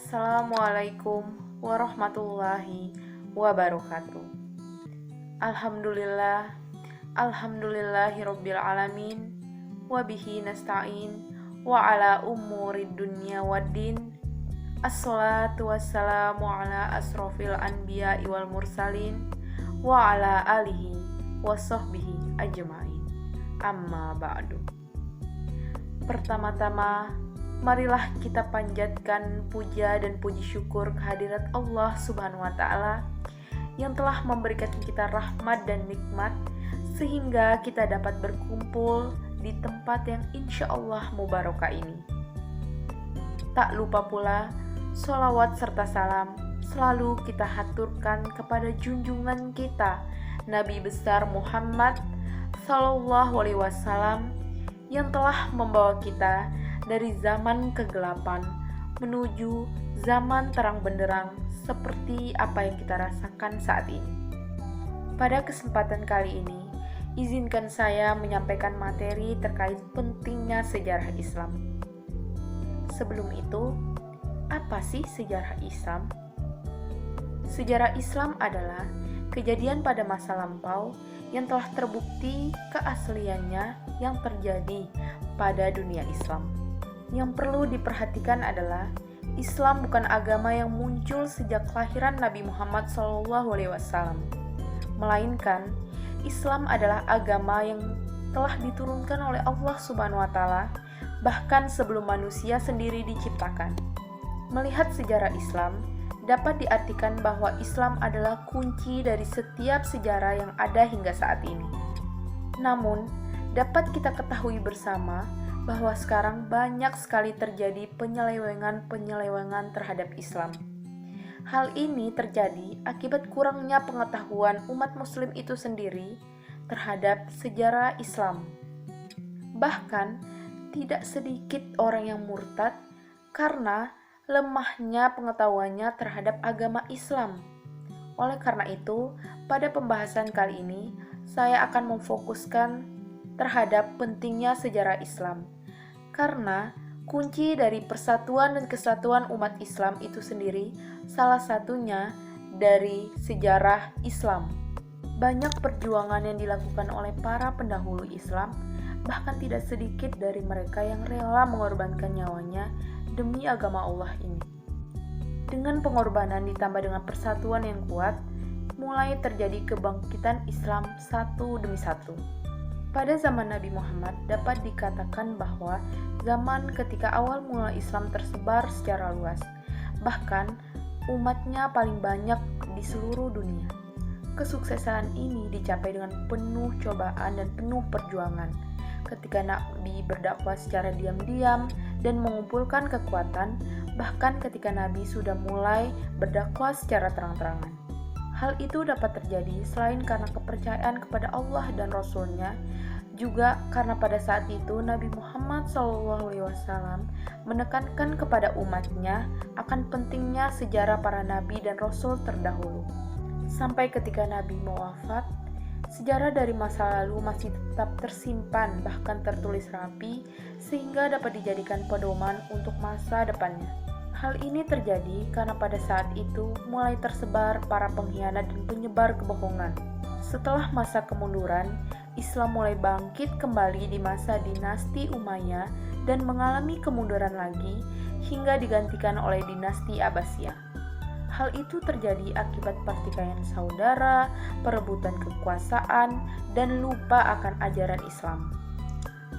Assalamualaikum warahmatullahi wabarakatuh. Alhamdulillah, alhamdulillahirabbil alamin, wa bihi nasta'in, wa ala umurid dunya waddin. Assalatu wassalamu ala asrofil anbiya'i wal mursalin, wa ala alihi wa sahbihi ajma'in. Amma ba'du. Pertama-tama, marilah kita panjatkan puja dan puji syukur kehadirat Allah Subhanahu wa Ta'ala yang telah memberikan kita rahmat dan nikmat sehingga kita dapat berkumpul di tempat yang insya Allah mubarakah ini. Tak lupa pula, sholawat serta salam selalu kita haturkan kepada junjungan kita Nabi besar Muhammad Sallallahu Alaihi Wasallam yang telah membawa kita dari zaman kegelapan menuju zaman terang benderang seperti apa yang kita rasakan saat ini. Pada kesempatan kali ini, izinkan saya menyampaikan materi terkait pentingnya sejarah Islam. Sebelum itu, apa sih sejarah Islam? Sejarah Islam adalah kejadian pada masa lampau yang telah terbukti keasliannya yang terjadi pada dunia Islam. Yang perlu diperhatikan adalah Islam bukan agama yang muncul sejak kelahiran Nabi Muhammad SAW, melainkan Islam adalah agama yang telah diturunkan oleh Allah Subhanahu wa Ta'ala bahkan sebelum manusia sendiri diciptakan. Melihat sejarah Islam, dapat diartikan bahwa Islam adalah kunci dari setiap sejarah yang ada hingga saat ini. Namun, dapat kita ketahui bersama bahwa sekarang banyak sekali terjadi penyelewengan terhadap Islam. Hal ini terjadi akibat kurangnya pengetahuan umat muslim itu sendiri terhadap sejarah Islam. Bahkan, tidak sedikit orang yang murtad karena lemahnya pengetahuannya terhadap agama Islam. Oleh karena itu, pada pembahasan kali ini, saya akan memfokuskan terhadap pentingnya sejarah Islam. Karena kunci dari persatuan dan kesatuan umat Islam itu sendiri salah satunya dari sejarah Islam. Banyak perjuangan yang dilakukan oleh para pendahulu Islam, bahkan tidak sedikit dari mereka yang rela mengorbankan nyawanya demi agama Allah ini. Dengan pengorbanan ditambah dengan persatuan yang kuat, mulai terjadi kebangkitan Islam satu demi satu. Pada zaman Nabi Muhammad dapat dikatakan bahwa zaman ketika awal mula Islam tersebar secara luas, bahkan umatnya paling banyak di seluruh dunia. Kesuksesan ini dicapai dengan penuh cobaan dan penuh perjuangan. Ketika Nabi berdakwah secara diam-diam dan mengumpulkan kekuatan, bahkan ketika Nabi sudah mulai berdakwah secara terang-terangan. Hal itu dapat terjadi selain karena kepercayaan kepada Allah dan Rasul-Nya, juga karena pada saat itu Nabi Muhammad SAW menekankan kepada umatnya akan pentingnya sejarah para Nabi dan Rasul terdahulu. Sampai ketika Nabi mau wafat, sejarah dari masa lalu masih tetap tersimpan bahkan tertulis rapi sehingga dapat dijadikan pedoman untuk masa depannya. Hal ini terjadi karena pada saat itu mulai tersebar para pengkhianat dan penyebar kebohongan. Setelah masa kemunduran, Islam mulai bangkit kembali di masa dinasti Umayyah dan mengalami kemunduran lagi hingga digantikan oleh dinasti Abbasiyah. Hal itu terjadi akibat pertikaian saudara, perebutan kekuasaan, dan lupa akan ajaran Islam.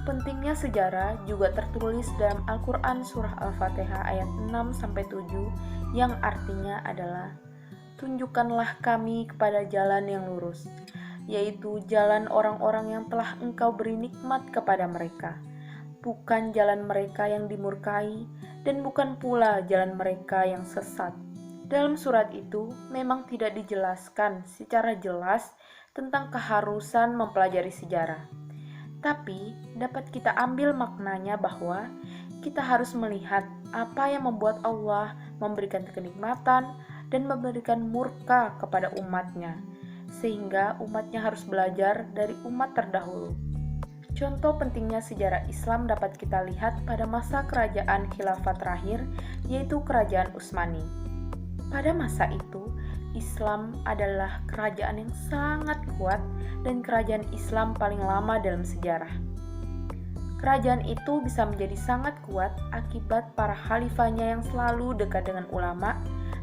Pentingnya sejarah juga tertulis dalam Al-Quran Surah Al-Fatihah ayat 6-7 yang artinya adalah tunjukkanlah kami kepada jalan yang lurus, yaitu jalan orang-orang yang telah engkau beri nikmat kepada mereka, bukan jalan mereka yang dimurkai dan bukan pula jalan mereka yang sesat. Dalam surat itu memang tidak dijelaskan secara jelas tentang keharusan mempelajari sejarah. Tapi dapat kita ambil maknanya bahwa kita harus melihat apa yang membuat Allah memberikan kenikmatan dan memberikan murka kepada umatnya, sehingga umatnya harus belajar dari umat terdahulu. Contoh pentingnya sejarah Islam dapat kita lihat pada masa kerajaan khilafah terakhir, yaitu Kerajaan Utsmani. Pada masa itu, Islam adalah kerajaan yang sangat kuat dan kerajaan Islam paling lama dalam sejarah. Kerajaan itu bisa menjadi sangat kuat akibat para khalifahnya yang selalu dekat dengan ulama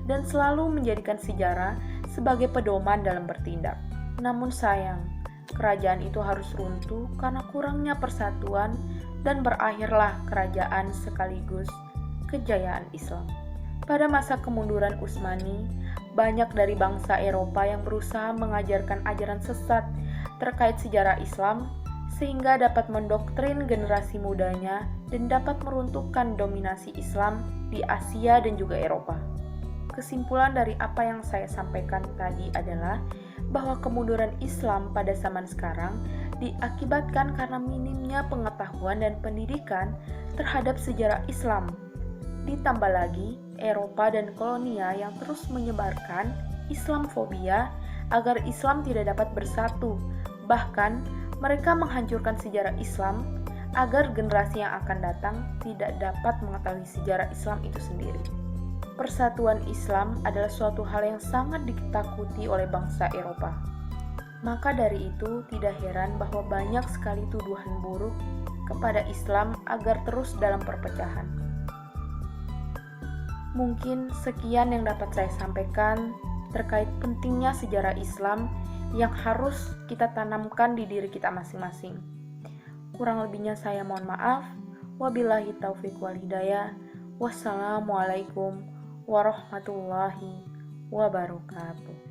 dan selalu menjadikan sejarah sebagai pedoman dalam bertindak. Namun sayang, kerajaan itu harus runtuh karena kurangnya persatuan dan berakhirlah kerajaan sekaligus kejayaan Islam. Pada masa kemunduran Utsmani, banyak dari bangsa Eropa yang berusaha mengajarkan ajaran sesat terkait sejarah Islam sehingga dapat mendoktrin generasi mudanya dan dapat meruntuhkan dominasi Islam di Asia dan juga Eropa. Kesimpulan dari apa yang saya sampaikan tadi adalah bahwa kemunduran Islam pada zaman sekarang diakibatkan karena minimnya pengetahuan dan pendidikan terhadap sejarah Islam. Ditambah lagi, Eropa dan kolonia yang terus menyebarkan Islamfobia agar Islam tidak dapat bersatu. Bahkan, mereka menghancurkan sejarah Islam agar generasi yang akan datang tidak dapat mengetahui sejarah Islam itu sendiri. Persatuan Islam adalah suatu hal yang sangat ditakuti oleh bangsa Eropa. Maka dari itu, tidak heran bahwa banyak sekali tuduhan buruk kepada Islam agar terus dalam perpecahan. Mungkin sekian yang dapat saya sampaikan terkait pentingnya sejarah Islam yang harus kita tanamkan di diri kita masing-masing. Kurang lebihnya saya mohon maaf. Wabillahi taufiq wal hidayah. Wassalamualaikum warahmatullahi wabarakatuh.